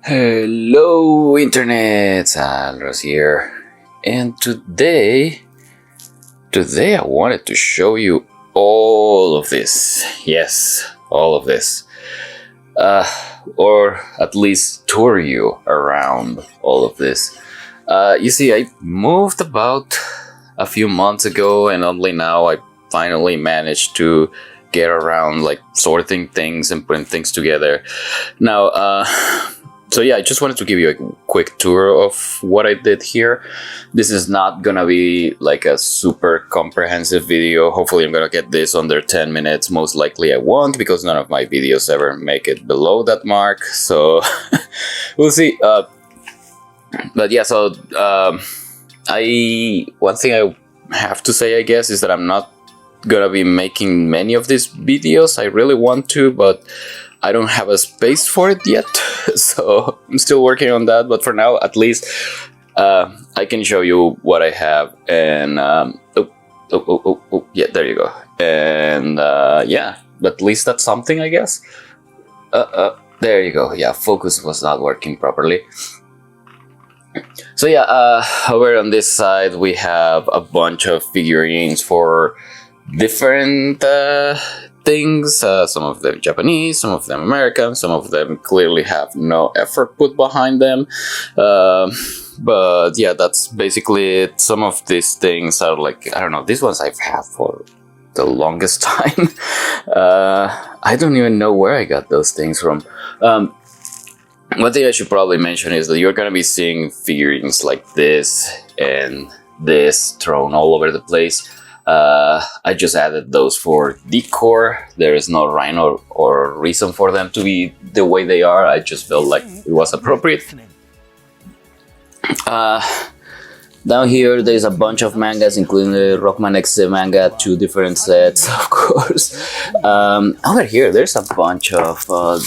Hello internet, Alros here, and today I wanted to show you all of this. Yes, all of this. Or at least tour you around all of this. You see, I moved about a few months ago, and only now I finally managed to get around like sorting things and putting things together. Now, so yeah, I just wanted to give you a quick tour of what I did here. This is not gonna be like a super comprehensive video. Hopefully I'm gonna get this under 10 minutes. Most likely I won't, because none of my videos ever make it below that mark. So we'll see. But yeah, so one thing I have to say, I guess, is that I'm not gonna be making many of these videos. I really want to, but I don't have a space for it yet, so I'm still working on that. But for now, at least, I can show you what I have. And yeah, there you go. And yeah, but at least that's something, I guess. There you go. Yeah, focus was not working properly. So yeah, over on this side we have a bunch of figurines for different things, some of them Japanese, some of them American, some of them clearly have no effort put behind them, but yeah, that's basically it. Some of these things are like, I don't know, these ones I've had for the longest time. I don't even know where I got those things from. One thing I should probably mention is that you're gonna be seeing figurines like this and this thrown all over the place. I just added those for decor. There is no rhyme or reason for them to be the way they are. I just felt like it was appropriate. Down here there's a bunch of mangas, including the Rockman X manga, 2 different sets, of course. Over here there's a bunch of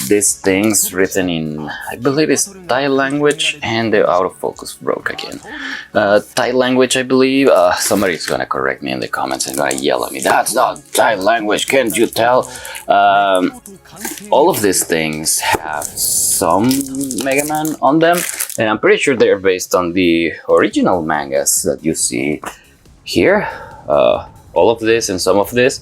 these things written in, I believe it's Thai language, and the autofocus broke again. Thai language, I believe. Somebody's gonna correct me in the comments and gonna yell at me, "That's not Thai language, can't you tell?" All of these things have some Mega Man on them, and I'm pretty sure they're based on the original mangas that you see here. All of this and some of this.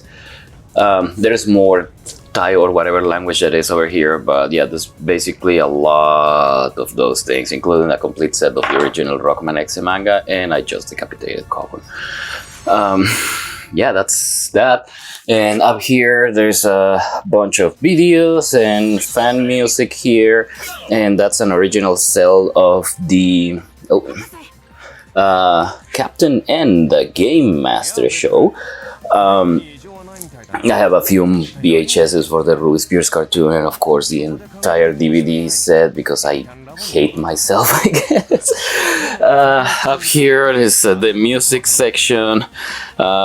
There's more Thai or whatever language that is over here, but yeah, there's basically a lot of those things, including a complete set of the original Rockman X manga, and I just decapitated Cobbon. Yeah, that's that. And up here there's a bunch of videos and fan music here, and that's an original cell of the Captain N, the Game Master show. I have a few VHSs for the Ruby Spears cartoon, and of course the entire DVD set, because I hate myself, I guess. Up here is the music section.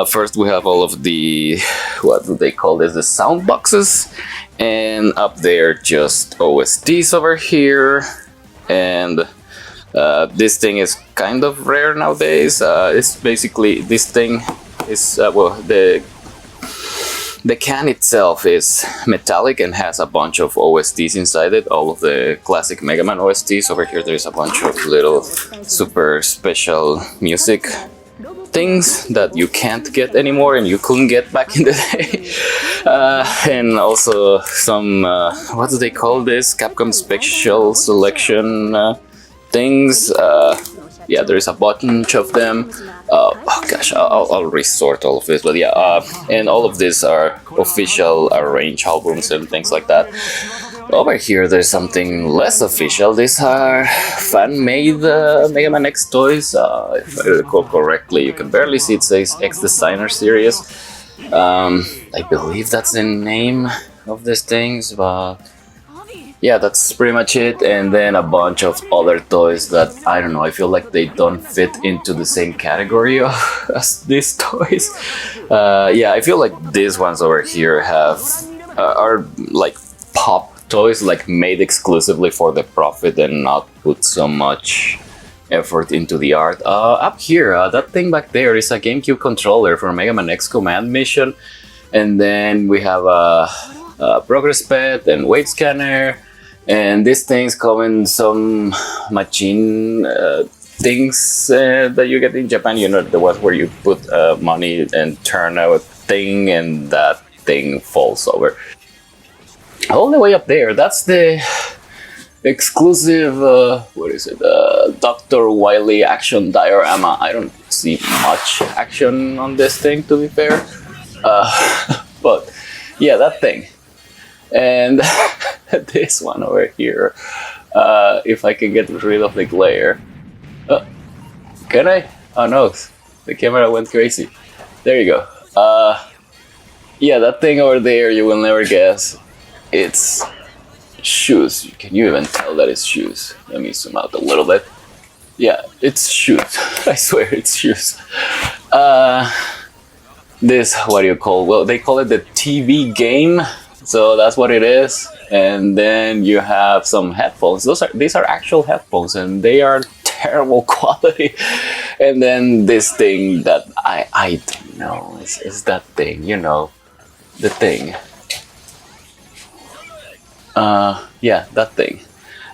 First we have all of the, what do they call this, the sound boxes, and up there just OSTs over here. And this thing is kind of rare nowadays. It's basically, this thing is, well, the can itself is metallic and has a bunch of OSTs inside it, all of the classic Mega Man OSTs. Over here there's a bunch of little super special music things that you can't get anymore and you couldn't get back in the day. And also some, what do they call this? Capcom Special Selection things. Yeah, there's a bunch of them. Oh gosh, I'll resort all of this, but yeah, and all of these are official arranged albums and things like that. Over here there's something less official. These are fan-made Mega Man X toys. If I recall correctly, you can barely see it says X Designer Series. I believe that's the name of these things, but yeah, that's pretty much it. And then a bunch of other toys that, I don't know, I feel like they don't fit into the same category as these toys. Yeah, I feel like these ones over here are like pop toys, like made exclusively for the profit and not put so much effort into the art. Up here, that thing back there is a GameCube controller for Mega Man X Command Mission. And then we have a progress pad and weight scanner. And these things come in some machine things that you get in Japan. You know, the ones where you put money and turn a thing, and that thing falls over. All the way up there, that's the exclusive, what is it, Dr. Wily action diorama. I don't see much action on this thing, to be fair. But yeah, that thing. And this one over here, if I can get rid of the glare. Can I? Oh no, the camera went crazy. There you go. Yeah, that thing over there, you will never guess. It's shoes. Can you even tell that it's shoes? Let me zoom out a little bit. Yeah, it's shoes. I swear it's shoes. This, what do you call? Well, they call it the TV game. So that's what it is. And then you have some headphones. These are actual headphones, and they are terrible quality. And then this thing that I don't know is that thing, you know, the thing. Yeah, that thing.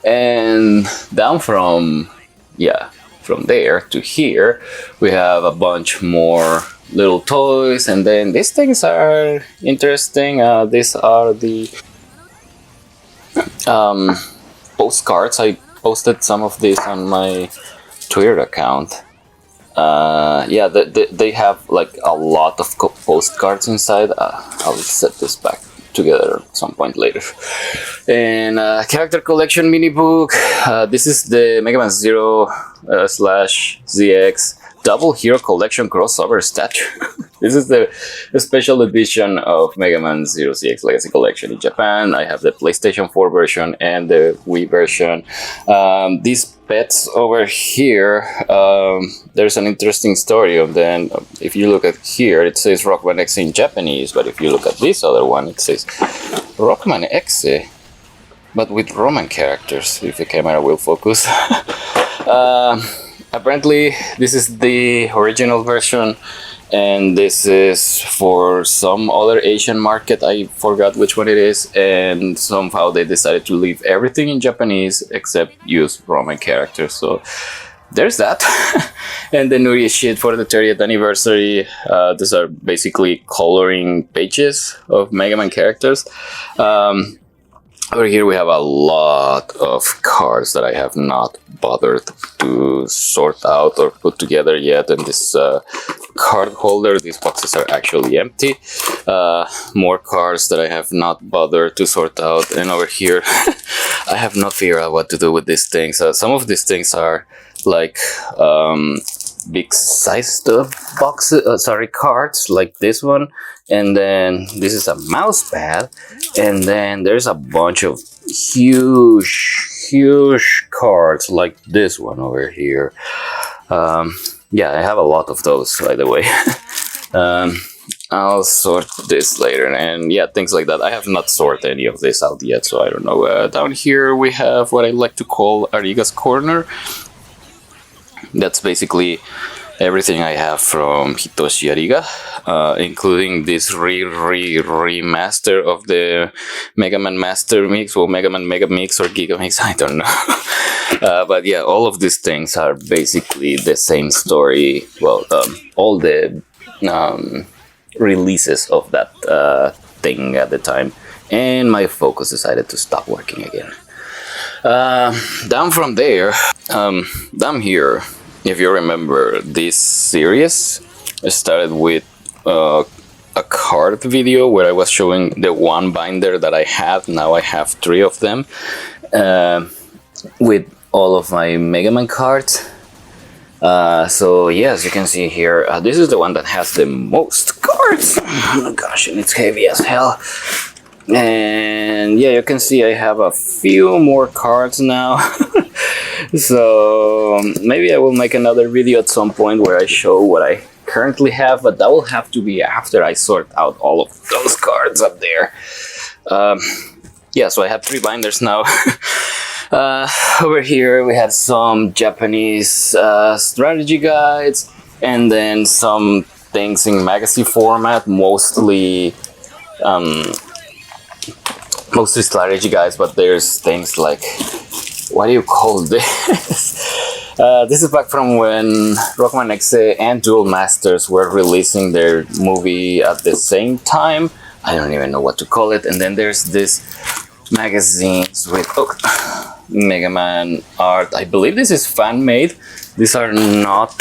And down from there to here, we have a bunch more little toys, and then these things are interesting. These are the postcards. I posted some of these on my Twitter account. Yeah, they have like a lot of postcards inside. I'll set this back together at some point later. And character collection mini book. This is the Mega Man Zero /ZX Double Hero Collection crossover statue. This is the special edition of Mega Man Zero ZX Legacy Collection in Japan. I have the PlayStation 4 version and the Wii version. These pets over here, there's an interesting story of them. If you look at here, it says Rockman X in Japanese, but if you look at this other one, it says Rockman X, but with Roman characters, if the camera will focus. Apparently, this is the original version, and this is for some other Asian market. I forgot which one it is, and somehow they decided to leave everything in Japanese except use Roman characters. So there's that. And the new shit for the 30th anniversary. These are basically coloring pages of Mega Man characters. Over here we have a lot of cards that I have not bothered to sort out or put together yet. And this card holder, these boxes are actually empty. More cards that I have not bothered to sort out. And over here, I have not figured out what to do with these things. Some of these things are like big sized boxes, cards, like this one. And then this is a mouse pad, and then there's a bunch of huge cards like this one over here. Yeah, I have a lot of those, by the way. I'll sort this later, and yeah, things like that. I have not sorted any of this out yet, so I don't know. Down here we have what I like to call Ariga's Corner. That's basically everything I have from Hitoshi Ariga, including this remaster of the Mega Man Master Mix, or Mega Man Mega Mix, or Giga Mix, I don't know. But yeah, all of these things are basically the same story. Well, all the releases of that thing at the time, and my Focus decided to stop working again. Down from there, down here, if you remember, this series started with a card video where I was showing the one binder that I had. Now I have 3 of them with all of my Mega Man cards. So yeah, as you can see here, this is the one that has the most cards. Oh my gosh, and it's heavy as hell. And yeah, you can see I have a few more cards now. So maybe I will make another video at some point where I show what I currently have, but that will have to be after I sort out all of those cards up there. Yeah, so I have 3 binders now. Over here we have some Japanese strategy guides, and then some things in magazine format, mostly mostly strategy guys, but there's things like, what do you call this? This is back from when Rockman Exe and Duel Masters were releasing their movie at the same time. I don't even know what to call it. And then there's this magazines with Mega Man art. I believe this is fan made. These are not.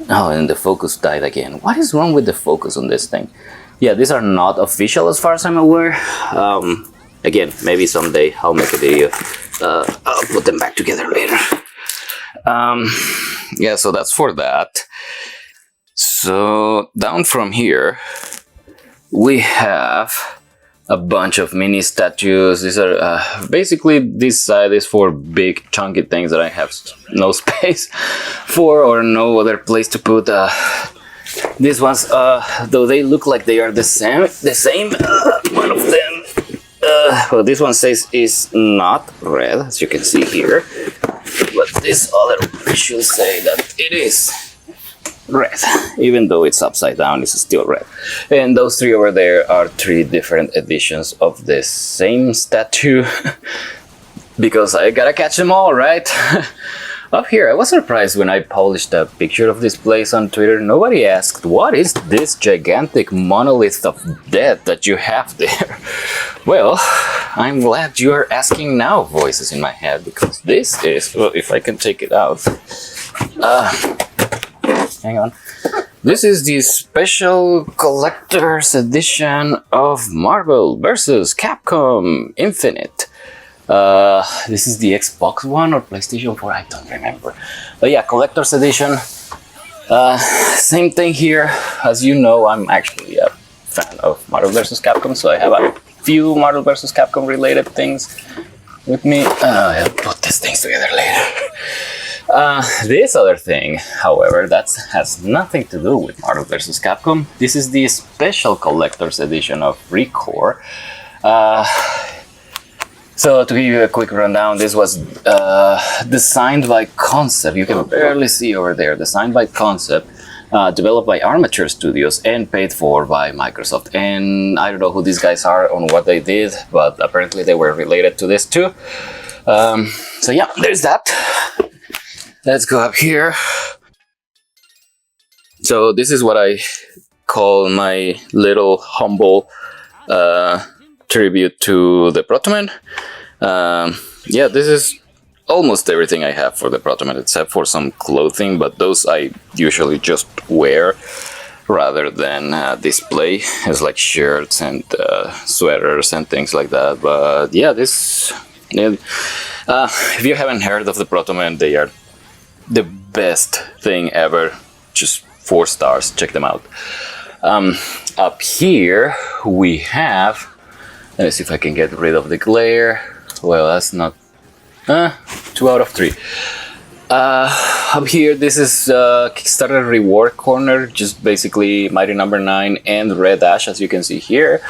Oh, and the focus died again. What is wrong with the focus on this thing? Yeah, these are not official as far as I'm aware. Again, maybe someday I'll make a video. I'll put them back together later. Yeah, so that's for that. So down from here, we have a bunch of mini statues. These are basically, this side is for big chunky things that I have no space for or no other place to put. These ones, though they look like they are the same. One of them. Well, this one says is not red, as you can see here, but this other should say that it is red, even though it's upside down, it's still red. And those three over there are three different editions of the same statue, because I gotta catch them all, right? Up here, I was surprised when I published a picture of this place on Twitter. Nobody asked, what is this gigantic monolith of death that you have there? Well, I'm glad you are asking now, voices in my head, because this is, well, if I can take it out. Hang on. This is the special collector's edition of Marvel vs. Capcom Infinite. This is the Xbox One or PlayStation 4, I don't remember. But yeah, collector's edition. Same thing here. As you know, I'm actually a fan of Marvel vs. Capcom, so I have a few Marvel vs. Capcom related things with me. I'll put these things together later. This other thing, however, that has nothing to do with Marvel vs. Capcom. This is the special collector's edition of Recore. So to give you a quick rundown, this was designed by Concept. You can barely see over there. Designed by Concept, developed by Armature Studios, and paid for by Microsoft. And I don't know who these guys are on what they did, but apparently they were related to this too. So yeah, there's that. Let's go up here. So this is what I call my little humble tribute to the Protoman. Yeah, this is almost everything I have for the Protoman, except for some clothing, but those I usually just wear rather than display. It's like shirts and sweaters and things like that. But yeah, this... if you haven't heard of the Protoman, they are the best thing ever. Just 4 stars, check them out. Up here we have... Let me see if I can get rid of the glare. Well, that's not... 2 out of 3. Up here, this is Kickstarter reward corner. Just basically Mighty Number 9 and Red Ash, as you can see here.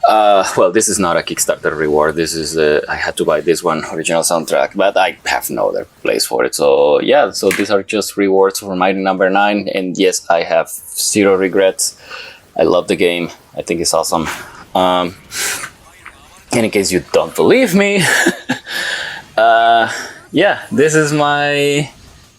Well, this is not a Kickstarter reward. This is... I had to buy this one, original soundtrack, but I have no other place for it. So yeah, so these are just rewards for Mighty Number 9. And yes, I have 0 regrets. I love the game. I think it's awesome. And in case you don't believe me, yeah, this is my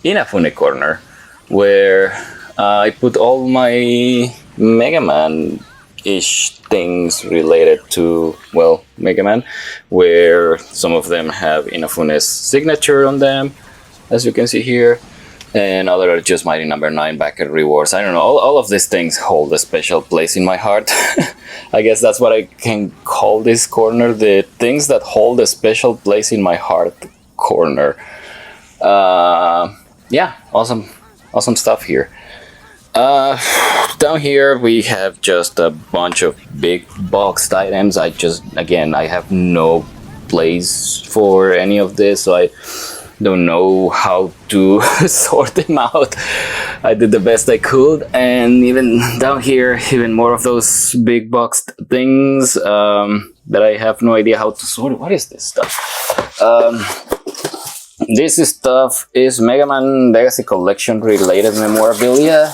Inafune corner, where I put all my Mega Man-ish things related to, well, Mega Man, where some of them have Inafune's signature on them, as you can see here, and other are just Mighty Number 9 backer rewards. I don't know, all of these things hold a special place in my heart. I guess that's what I can call this corner, the things that hold a special place in my heart corner. Yeah, awesome stuff here. Down here we have just a bunch of big boxed items. I have no place for any of this, so I don't know how to sort them out. I did the best I could, and even down here, even more of those big boxed things that I have no idea how to sort. What is this stuff? This stuff is Mega Man Legacy Collection related memorabilia,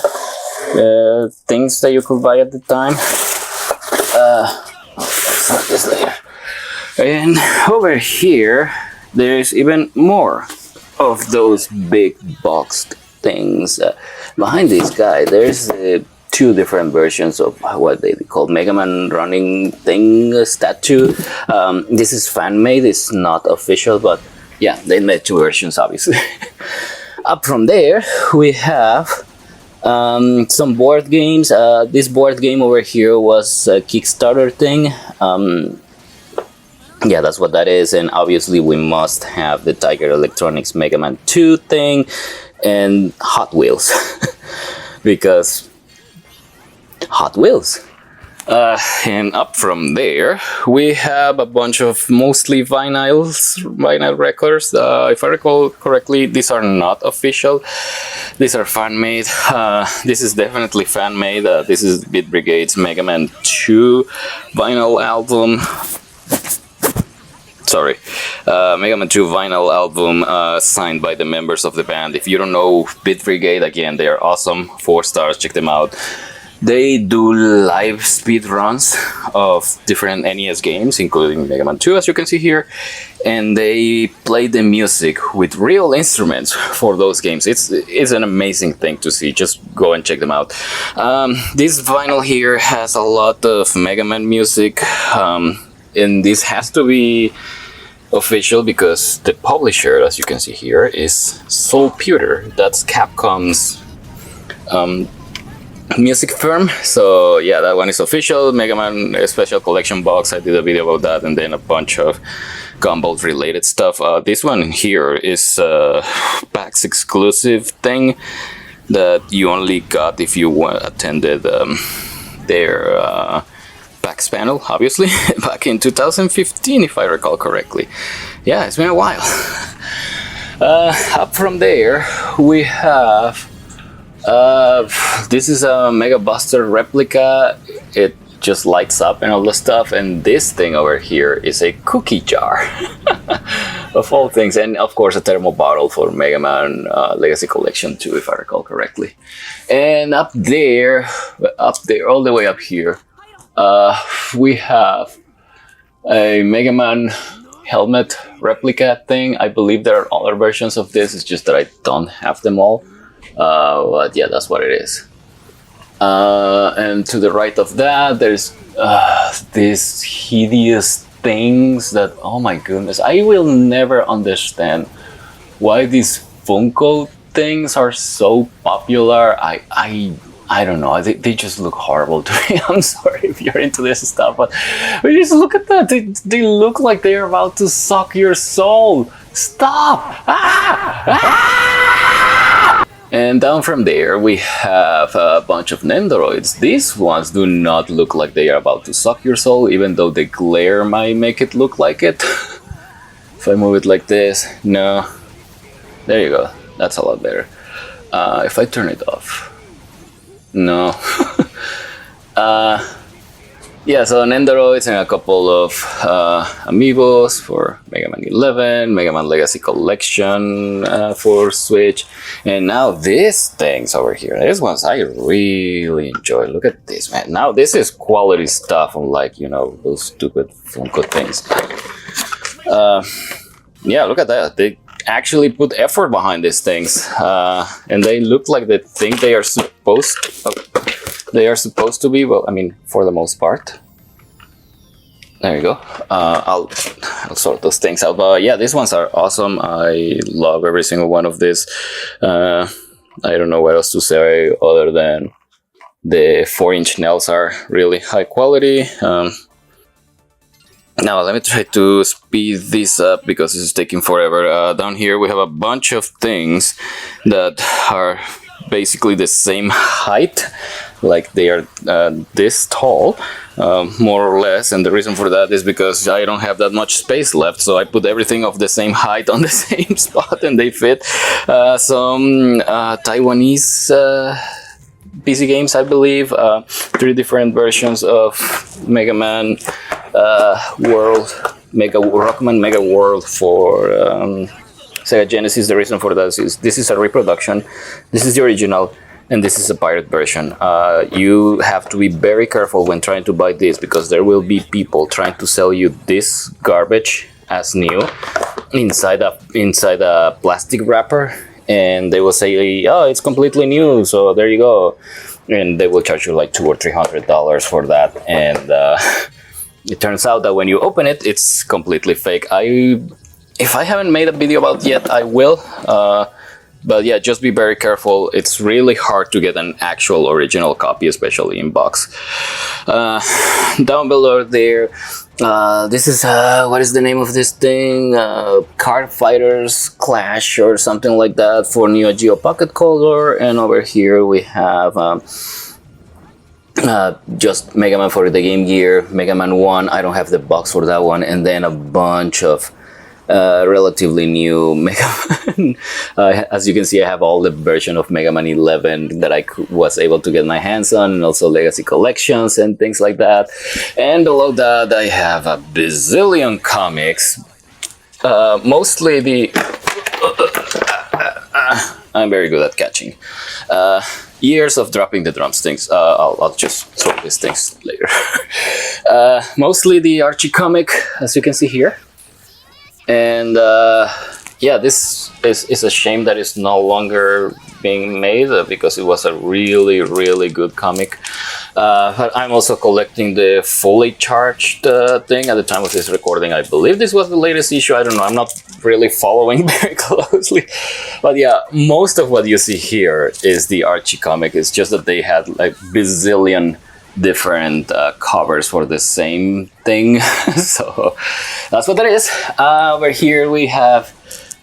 things that you could buy at the time. this layer. And over here, there's even more of those big boxed things. Behind this guy, there's two different versions of what they call Mega Man running thing statue. This is fan made, it's not official, but yeah, they made two versions, obviously. Up from there, we have some board games. This board game over here was a Kickstarter thing. Yeah, that's what that is, and obviously we must have the Tiger Electronics Mega Man 2 thing and Hot Wheels because Hot Wheels. And up from there, we have a bunch of mostly vinyl records. If I recall correctly, these are not official. These are fan-made. This is definitely fan-made. This is Beat Brigade's Mega Man 2 vinyl album. Sorry, Mega Man 2 vinyl album signed by the members of the band. If you don't know Beat Brigade, again, they are awesome. 4 stars, check them out. They do live speed runs of different NES games, including Mega Man 2, as you can see here, and they play the music with real instruments for those games. It's an amazing thing to see. Just go and check them out. This vinyl here has a lot of Mega Man music, and this has to be official because the publisher, as you can see here, is Soul Pewter. That's Capcom's music firm. So yeah, that one is official. Mega Man Special Collection box, I did a video about that, and then a bunch of Gumball related stuff. This one here is a PAX exclusive thing that you only got if you attended their PAX panel, obviously, back in 2015, if I recall correctly. Yeah, it's been a while. Up from there, we have this is a Mega Buster replica. It just lights up and all the stuff, and this thing over here is a cookie jar of all things, and of course a thermal bottle for Mega Man Legacy Collection 2, if I recall correctly. And up there, all the way up here, we have a Mega Man helmet replica thing. I believe there are other versions of this, it's just that I don't have them all. But yeah, that's what it is. And to the right of that, there's these hideous things that, oh my goodness, I will never understand why these Funko things are so popular. I don't know, they just look horrible to me. I'm sorry if you're into this stuff, but just look at that. They look like they're about to suck your soul. Stop! And down from there, we have a bunch of Nendoroids. These ones do not look like they are about to suck your soul, even though the glare might make it look like it. If I move it like this, no. There you go, that's a lot better. If I turn it off, no. Yeah, so Nendoroids and a couple of amiibos for Mega Man 11, Mega Man Legacy Collection for Switch, and now these things over here. These ones I really enjoy. Look at this, man. Now this is quality stuff, unlike, you know, those stupid Funko things. Yeah, look at that. They actually put effort behind these things, and they look like the thing they are supposed to be. Well, I mean, for the most part. There you go. I'll sort those things out. But yeah, these ones are awesome. I love every single one of these. I don't know what else to say other than the 4-inch nails are really high quality. Now let me try to speed this up because this is taking forever. Down here we have a bunch of things that are basically the same height, like they are this tall, more or less, and the reason for that is because I don't have that much space left, so I put everything of the same height on the same spot and they fit. Some Taiwanese PC games, I believe, 3 different versions of Mega Man Rockman Mega World for Sega Genesis. The reason for that is this is a reproduction. This is the original. and this is a pirate version. You have to be very careful when trying to buy this, because there will be people trying to sell you this garbage as new inside a plastic wrapper, and they will say, oh, it's completely new, so there you go, and they will charge you like $200 or $300 for that. And it turns out that when you open it, it's completely fake. If I haven't made a video about it yet, I will. But yeah, just be very careful. It's really hard to get an actual original copy, especially in box. Down below there, this is, what is the name of this thing? Card Fighters Clash or something like that for Neo Geo Pocket Color. And over here we have just Mega Man for the Game Gear, Mega Man 1, I don't have the box for that one, and then a bunch of relatively new Mega Man. As you can see, I have all the version of Mega Man 11 that I was able to get my hands on, and also Legacy Collections and things like that. And below that, I have a bazillion comics. Mostly the... I'm very good at catching. Years of dropping the drumsticks. I'll just throw these things later. Mostly the Archie comic, as you can see here. And yeah, this is a shame that it's no longer being made, because it was a really, really good comic. But I'm also collecting the fully charged thing at the time of this recording. I believe this was the latest issue. I don't know. I'm not really following very closely. But yeah, most of what you see here is the Archie comic. It's just that they had like bazillion different covers for the same thing. So that's what that is. Over here we have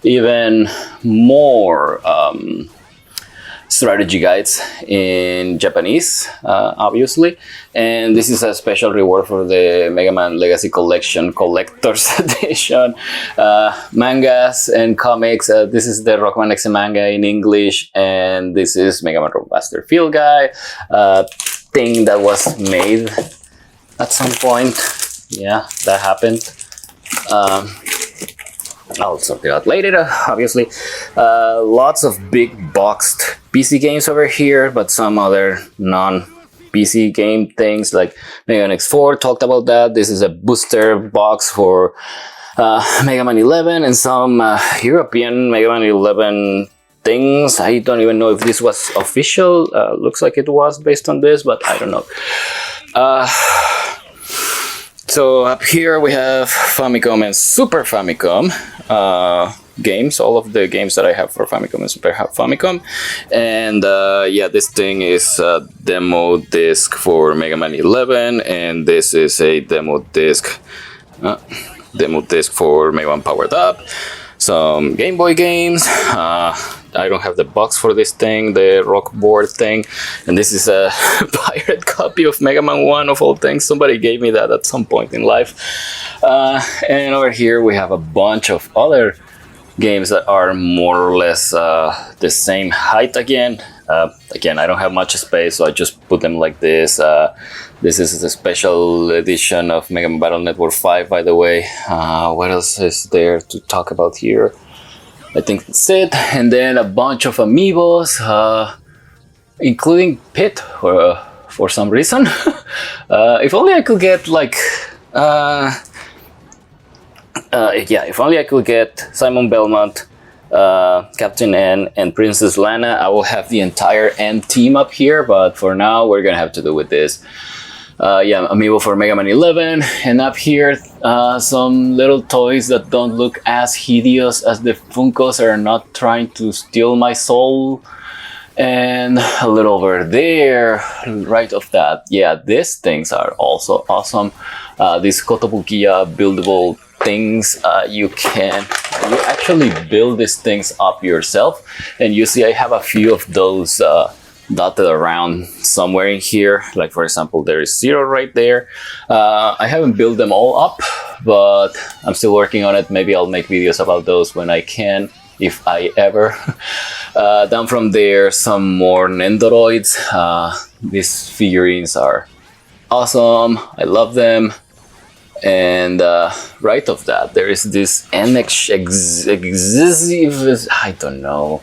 even more strategy guides in Japanese, obviously, and this is a special reward for the Mega Man Legacy Collection Collector's Edition. Mangas and comics. This is the Rockman X manga in English, and this is Mega Man Rockbuster Field Guide. Thing that was made at some point. Yeah, that happened. I'll sort it out later, obviously. Lots of big boxed PC games over here, but some other non-PC game things like Mega Man X4, talked about that. This is a booster box for Mega Man 11 and some European Mega Man 11 things. I don't even know if this was official. Looks like it was based on this, but I don't know. So up here we have Famicom and Super Famicom games, all of the games that I have for Famicom and Super Famicom. And yeah, this thing is a demo disc for Mega Man 11, and this is a demo disc for Mega Man Powered Up. Some Game Boy games. I don't have the box for this thing, the rock board thing, and this is a pirate copy of Mega Man 1 of all things. Somebody gave me that at some point in life. And over here we have a bunch of other games that are more or less the same height again. Again, I don't have much space, so I just put them like this. This is a special edition of Mega Man Battle Network 5, by the way. What else is there to talk about here? I think that's it. And then a bunch of amiibos, including Pit for some reason. If only I could get like... yeah, if only I could get Simon Belmont, Captain N, and Princess Lana, I will have the entire N team up here, but for now we're gonna have to do with this. Yeah, amiibo for Mega Man 11, and up here some little toys that don't look as hideous as the Funkos are not trying to steal my soul. And a little over there, right of that, yeah, these things are also awesome. These Kotobukiya buildable things, you actually build these things up yourself, and you see I have a few of those dotted around somewhere in here. Like for example, there is Zero right there. I haven't built them all up, but I'm still working on it. Maybe I'll make videos about those when I can, if I ever. Down from there, some more Nendoroids. These figurines are awesome. I love them. And right of that, there is this NX I don't know.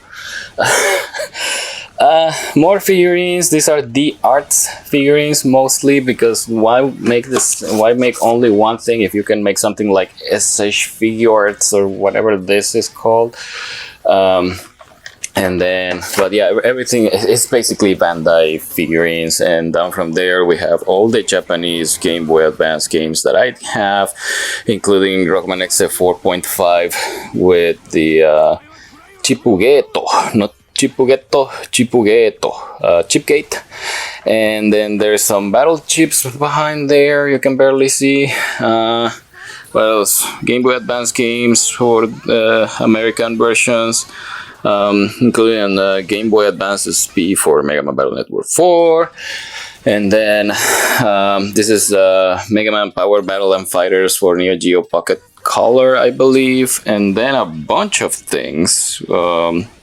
More figurines. These are the arts figurines mostly, because why make only one thing if you can make something like SH Figurines or whatever this is called. And then, but yeah, everything is basically Bandai figurines. And down from there, we have all the Japanese Game Boy Advance games that I have, including Rockman XF 4.5 with the Chipugeto, not Chipugeto, Chipgate. And then there's some battle chips behind there you can barely see. What else? Game Boy Advance games for the American versions. Including Game Boy Advance SP for Mega Man Battle Network 4. And then this is Mega Man Power Battle and Fighters for Neo Geo Pocket Color, I believe. And then a bunch of things,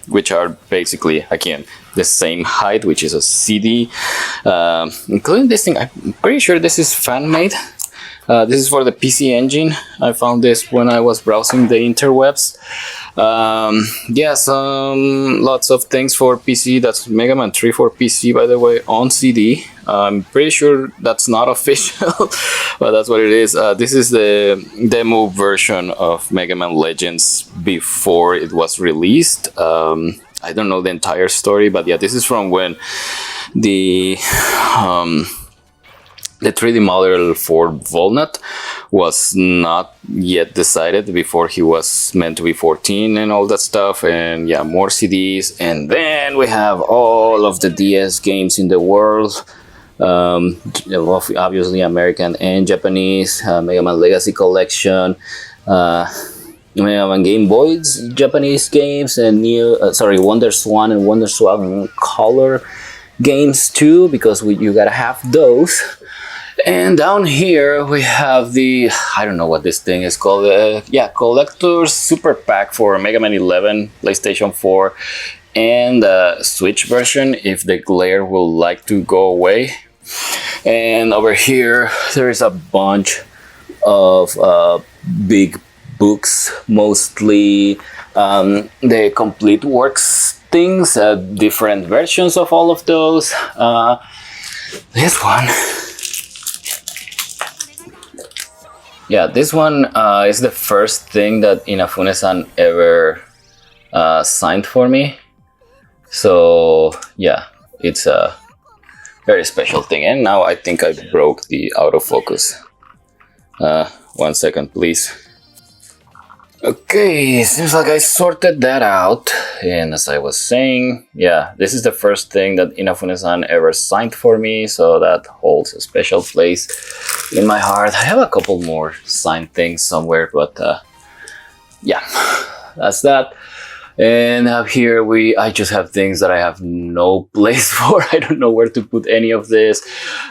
which are basically, again, the same height, which is a CD. Including this thing, I'm pretty sure this is fan-made. This is for the PC Engine. I found this when I was browsing the interwebs. Yeah, lots of things for PC. That's Mega Man 3 for PC, by the way, on CD. I'm pretty sure that's not official, but that's what it is. This is the demo version of Mega Man Legends before it was released. I don't know the entire story, but yeah, this is from when the 3D model for Volnut was not yet decided, before he was meant to be 14 and all that stuff. And yeah, more CDs. And then we have all of the DS games in the world. Obviously American and Japanese. Mega Man Legacy Collection. Mega Man Game Boy's Japanese games. And Wonder Swan and Wonder Swan Color games too, because you gotta have those. And down here we have the, I don't know what this thing is called, Collector's Super Pack for Mega Man 11, PlayStation 4, and Switch version, if the glare will like to go away. And over here there is a bunch of big books, mostly the complete works things, different versions of all of those. This one. Yeah, this one is the first thing that Inafune-san ever signed for me. So yeah, it's a very special thing. And now I think I broke the autofocus. 1 second, please. Okay, seems like I sorted that out. And as I was saying, yeah, this is the first thing that Inafune-san ever signed for me, so that holds a special place in my heart. I have a couple more signed things somewhere, but yeah, that's that. And up here I just have things that I have no place for. I don't know where to put any of this.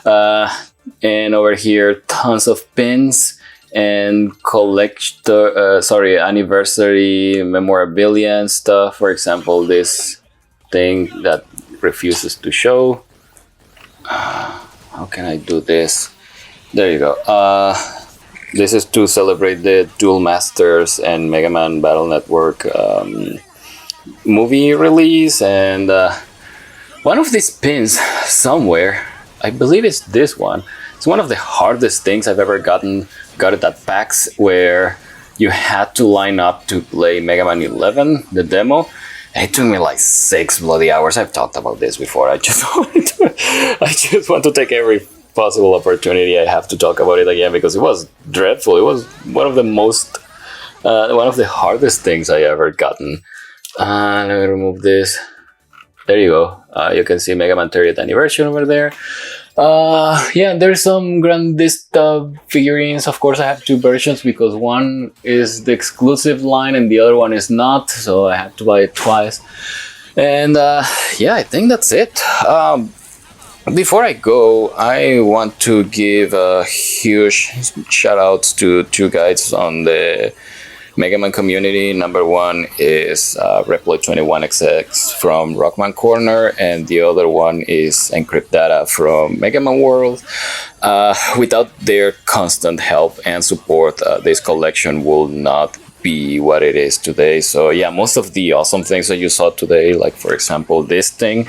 And over here, tons of pins and anniversary memorabilia and stuff. For example, this thing that refuses to show. How can I do this? There you go. This is to celebrate the Duel Masters and Mega Man Battle Network movie release. And one of these pins somewhere, I believe it's this one. It's one of the hardest things I've ever got it at PAX, where you had to line up to play Mega Man 11, the demo. And it took me like 6 bloody hours. I've talked about this before. I just want to take every possible opportunity I have to talk about it again, because it was dreadful. It was one of the hardest things I ever gotten. Let me remove this. There you go. You can see Mega Man 30th anniversary over there. Yeah, there's some Grandista figurines. Of course, I have 2 versions, because one is the exclusive line and the other one is not, so I had to buy it twice. And yeah, I think that's it. Before I go, I want to give a huge shout out to 2 guys on the Mega Man community. Number one is Reploid21XX from Rockman Corner, and the other one is Encrypt Data from Mega Man World. Without their constant help and support, this collection will not be what it is today. So yeah, most of the awesome things that you saw today, like for example this thing,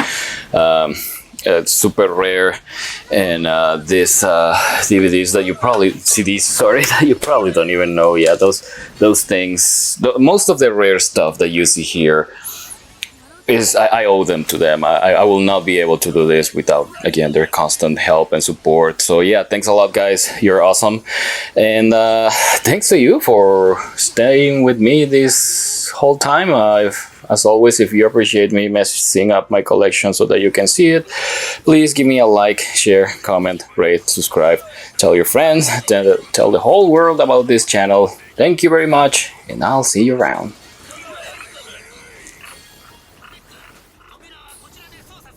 it's super rare, and this DVDs that you probably CDs, sorry, that you probably don't even know. Yeah, those things, most of the rare stuff that you see here is I owe them to them. I will not be able to do this without, again, their constant help and support. So yeah, thanks a lot, guys. You're awesome, and thanks to you for staying with me this whole time. As always, if you appreciate me messing up my collection so that you can see it, please give me a like, share, comment, rate, subscribe, tell your friends, tell the whole world about this channel. Thank you very much, and I'll see you around.